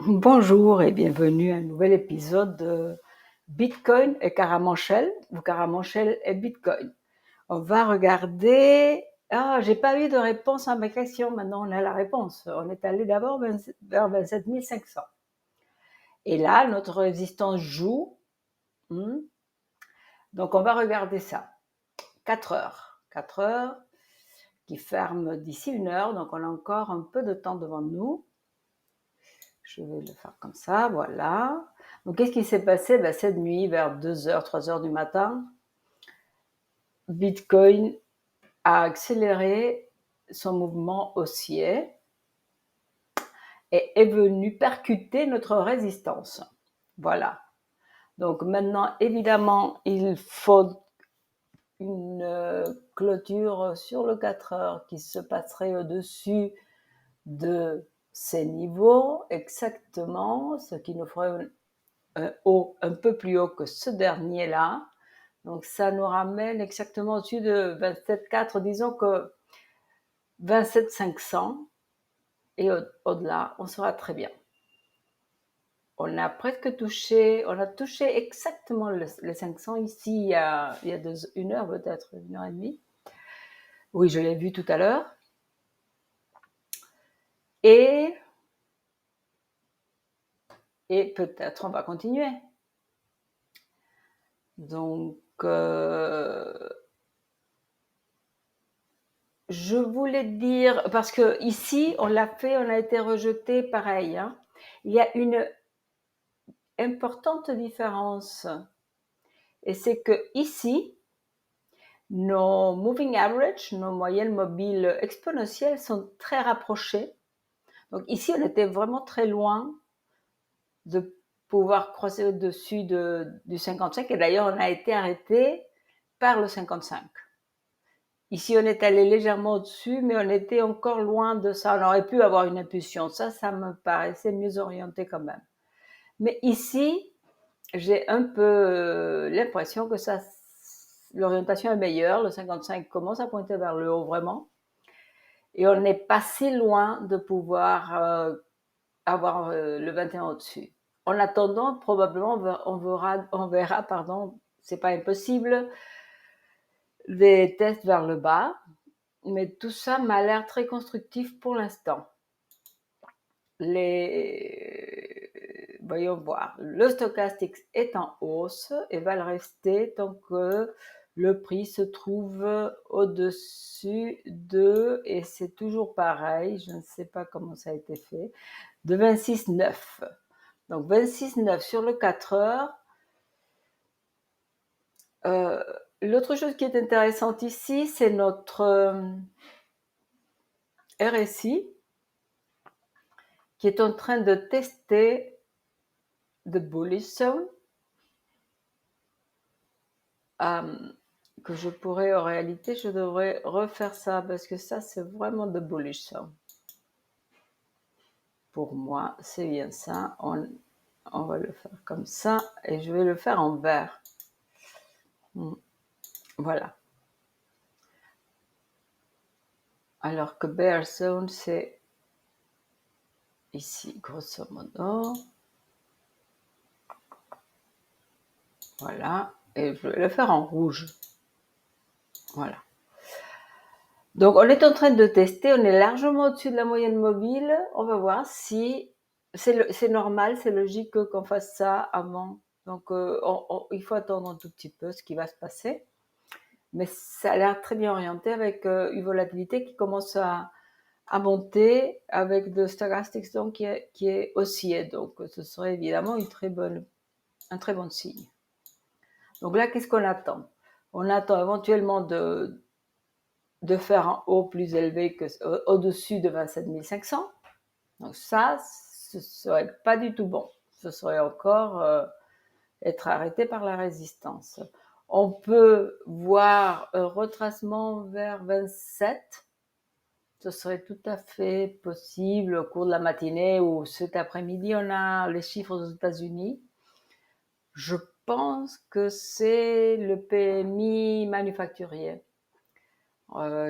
Bonjour et bienvenue à un nouvel épisode de Bitcoin et Caramanchel, ou Caramanchel et Bitcoin. On va regarder. Ah, j'ai pas eu de réponse à ma question. Maintenant, on a la réponse. On est allé d'abord vers 27 500. Et là, notre résistance joue. Donc, on va regarder ça. 4 heures. 4 heures qui ferment d'ici 1 heure. Donc, on a encore un peu de temps devant nous. Je vais le faire comme ça, voilà. Donc, qu'est-ce qui s'est passé cette nuit, vers 2h, 3h du matin, Bitcoin a accéléré son mouvement haussier et est venu percuter notre résistance. Voilà. Donc maintenant, évidemment, il faut une clôture sur le 4 heures qui se passerait au-dessus de ces niveaux exactement, ce qui nous ferait un haut un peu plus haut que ce dernier-là. Donc ça nous ramène exactement au-dessus de 27,4, disons que 27,500 et au-delà, on sera très bien. On a presque touché, on a touché exactement les 500 ici il y a 1 heure peut-être, 1 heure et demie. Oui, je l'ai vu tout à l'heure. Et peut-être on va continuer. Donc, je voulais dire, parce que ici, on l'a fait, on a été rejeté pareil. Hein. Il y a une importante différence. Et c'est que ici, nos moving average, nos moyennes mobiles exponentielles sont très rapprochées. Donc ici, on était vraiment très loin de pouvoir croiser au-dessus du 55. Et d'ailleurs, on a été arrêté par le 55. Ici, on est allé légèrement au-dessus, mais on était encore loin de ça. On aurait pu avoir une impulsion. Ça me paraissait mieux orienté quand même. Mais ici, j'ai un peu l'impression que l'orientation est meilleure. Le 55 commence à pointer vers le haut vraiment. Et on n'est pas si loin de pouvoir avoir le 21 au-dessus. En attendant, probablement, on verra, c'est pas impossible, des tests vers le bas. Mais tout ça m'a l'air très constructif pour l'instant. Voyons voir. Le stochastique est en hausse et va le rester tant que le prix se trouve au-dessus de, et c'est toujours pareil, je ne sais pas comment ça a été fait, de 26,9. Donc 26,9 sur le 4 heures. L'autre chose qui est intéressante ici, c'est notre RSI qui est en train de tester the bullish zone, que je pourrais, en réalité, je devrais refaire ça parce que ça, c'est vraiment the bullish zone. Pour moi, c'est bien ça. On va le faire comme ça et je vais le faire en vert. Voilà. Alors que bear zone, c'est ici, grosso modo. Voilà. Et je vais le faire en rouge. Voilà. Donc, on est en train de tester. On est largement au-dessus de la moyenne mobile. On va voir si c'est normal, c'est logique qu'on fasse ça avant. Donc, il faut attendre un tout petit peu ce qui va se passer. Mais ça a l'air très bien orienté avec une volatilité qui commence à monter avec de stochastic donc qui est haussier. Donc, ce serait évidemment un très bon signe. Donc là, qu'est-ce qu'on attend? On attend éventuellement de faire un haut plus élevé que au-dessus de 27 500. Donc ça, ce serait pas du tout bon. Ce serait encore être arrêté par la résistance. On peut voir un retracement vers 27. Ce serait tout à fait possible au cours de la matinée ou cet après-midi. On a les chiffres aux États-Unis. Je pense que c'est le PMI manufacturier.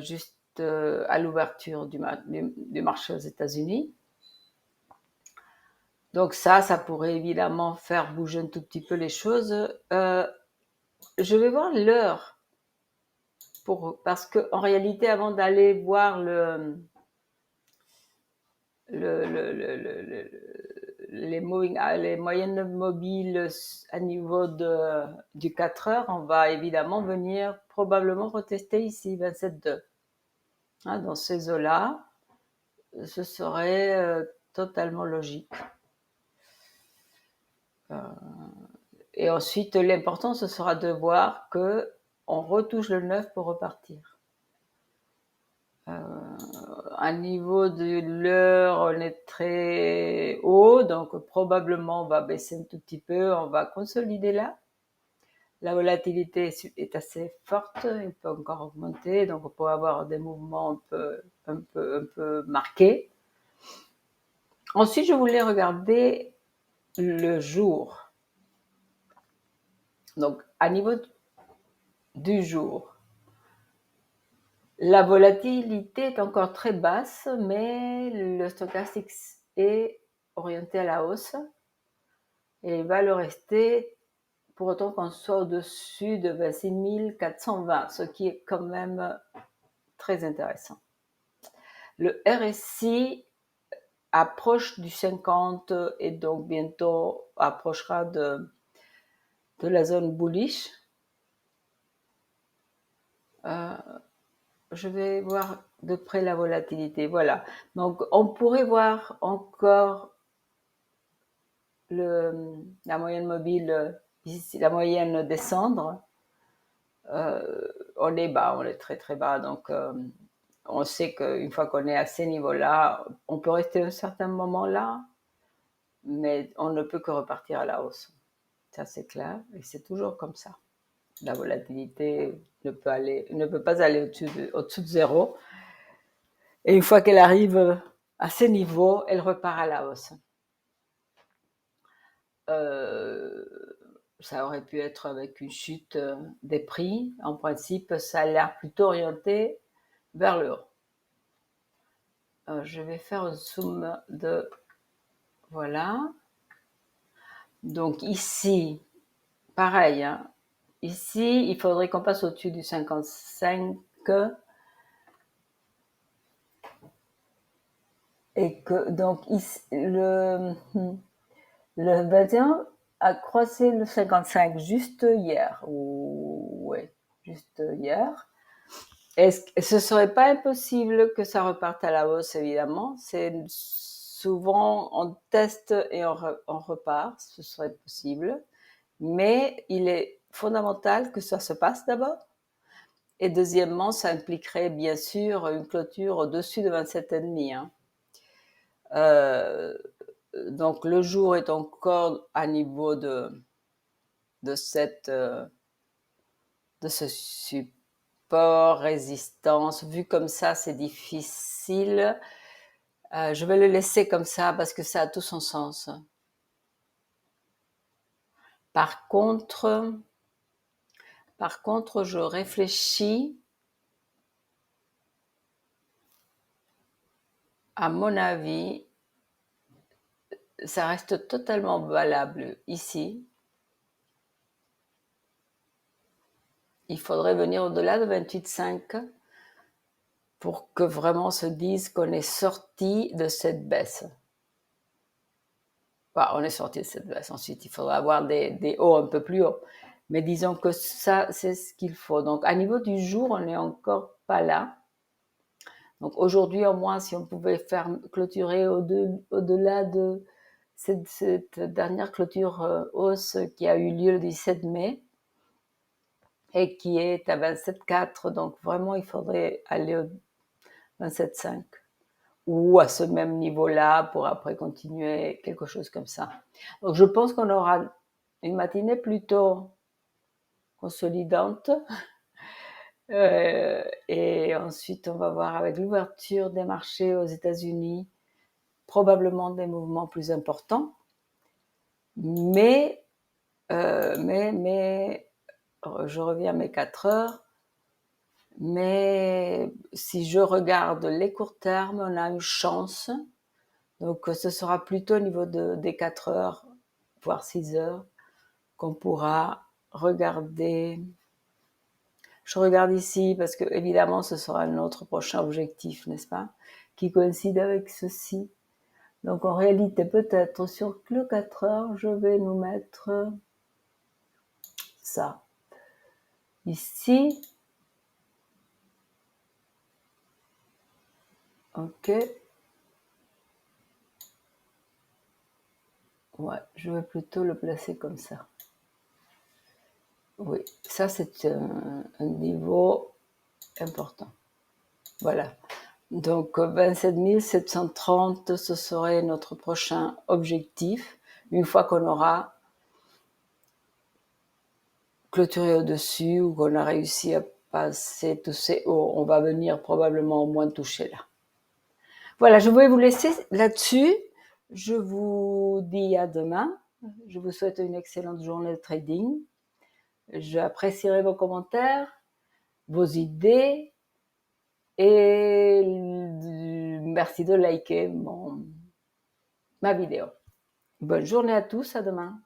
Juste à l'ouverture du marché aux États-Unis. Donc ça pourrait évidemment faire bouger un tout petit peu les choses. Je vais voir l'heure parce que en réalité, avant d'aller voir les moyennes mobiles à niveau du 4 heures, on va évidemment venir probablement retester ici 27,2. Hein, dans ces eaux-là, ce serait totalement logique. Et ensuite, l'important, ce sera de voir que on retouche le 9 pour repartir. À niveau de l'heure, on est très haut, donc probablement on va baisser un tout petit peu, on va consolider là. La volatilité est assez forte, il peut encore augmenter, donc on peut avoir des mouvements un peu marqués. Ensuite, je voulais regarder le jour. Donc, à niveau du jour, la volatilité est encore très basse, mais le stochastique est orienté à la hausse et il va le rester pour autant qu'on soit au-dessus de 26 420, ce qui est quand même très intéressant. Le RSI approche du 50 et donc bientôt approchera de la zone bullish. Je vais voir de près la volatilité. Voilà. Donc, on pourrait voir encore la moyenne mobile, ici, la moyenne descendre. On est bas, on est très très bas. Donc, on sait qu'une fois qu'on est à ces niveaux-là, on peut rester un certain moment là, mais on ne peut que repartir à la hausse. Ça, c'est clair. Et c'est toujours comme ça. La volatilité ne peut pas aller au-dessous de zéro. Et une fois qu'elle arrive à ces niveaux, elle repart à la hausse. Ça aurait pu être avec une chute des prix. En principe, ça a l'air plutôt orienté vers le haut. Je vais faire un zoom de... Voilà. Donc ici, pareil. Hein. Ici, il faudrait qu'on passe au-dessus du 55 et que donc ici, le 21 a croisé le 55 juste hier. Ouais, juste hier. Ce serait pas impossible que ça reparte à la hausse, évidemment. C'est souvent on teste et on repart, ce serait possible. Mais il est fondamental que ça se passe d'abord. Et deuxièmement, ça impliquerait bien sûr une clôture au-dessus de 27,5. Hein. Donc le jour est encore à niveau de ce support, résistance. Vu comme ça, c'est difficile. Je vais le laisser comme ça parce que ça a tout son sens. Par contre, je réfléchis. À mon avis, ça reste totalement valable ici. Il faudrait venir au-delà de 28,5 pour que vraiment on se dise qu'on est sorti de cette baisse. Bah, on est sorti de cette baisse. Ensuite, il faudra avoir des hauts un peu plus hauts. Mais disons que ça, c'est ce qu'il faut. Donc, à niveau du jour, on n'est encore pas là. Donc, aujourd'hui, au moins, si on pouvait faire clôturer au-delà de cette dernière clôture hausse qui a eu lieu le 17 mai et qui est à 27,4. Donc, vraiment, il faudrait aller au 27,5 ou à ce même niveau-là pour après continuer quelque chose comme ça. Donc, je pense qu'on aura une matinée plutôt consolidante. Et ensuite, on va voir avec l'ouverture des marchés aux États-Unis, probablement des mouvements plus importants. Mais je reviens à mes 4 heures. Mais si je regarde les courts termes, on a une chance Donc, ce sera plutôt au niveau des 4 heures, voire 6 heures, qu'on pourra regarder. Je regarde ici parce que, évidemment, ce sera notre prochain objectif, n'est-ce pas, qui coïncide avec ceci. Donc, en réalité, peut-être sur le 4 heures, je vais nous mettre ça. Ici. Ok. Ouais, je vais plutôt le placer comme ça. Oui, ça c'est un niveau important. Voilà. Donc 27 730, ce serait notre prochain objectif, une fois qu'on aura clôturé au-dessus ou qu'on a réussi à passer tous ces hauts. On va venir probablement au moins toucher là. Voilà, je vais vous laisser là-dessus. Je vous dis à demain. Je vous souhaite une excellente journée de trading. J'apprécierai vos commentaires, vos idées et merci de liker ma vidéo. Bonne journée à tous, à demain.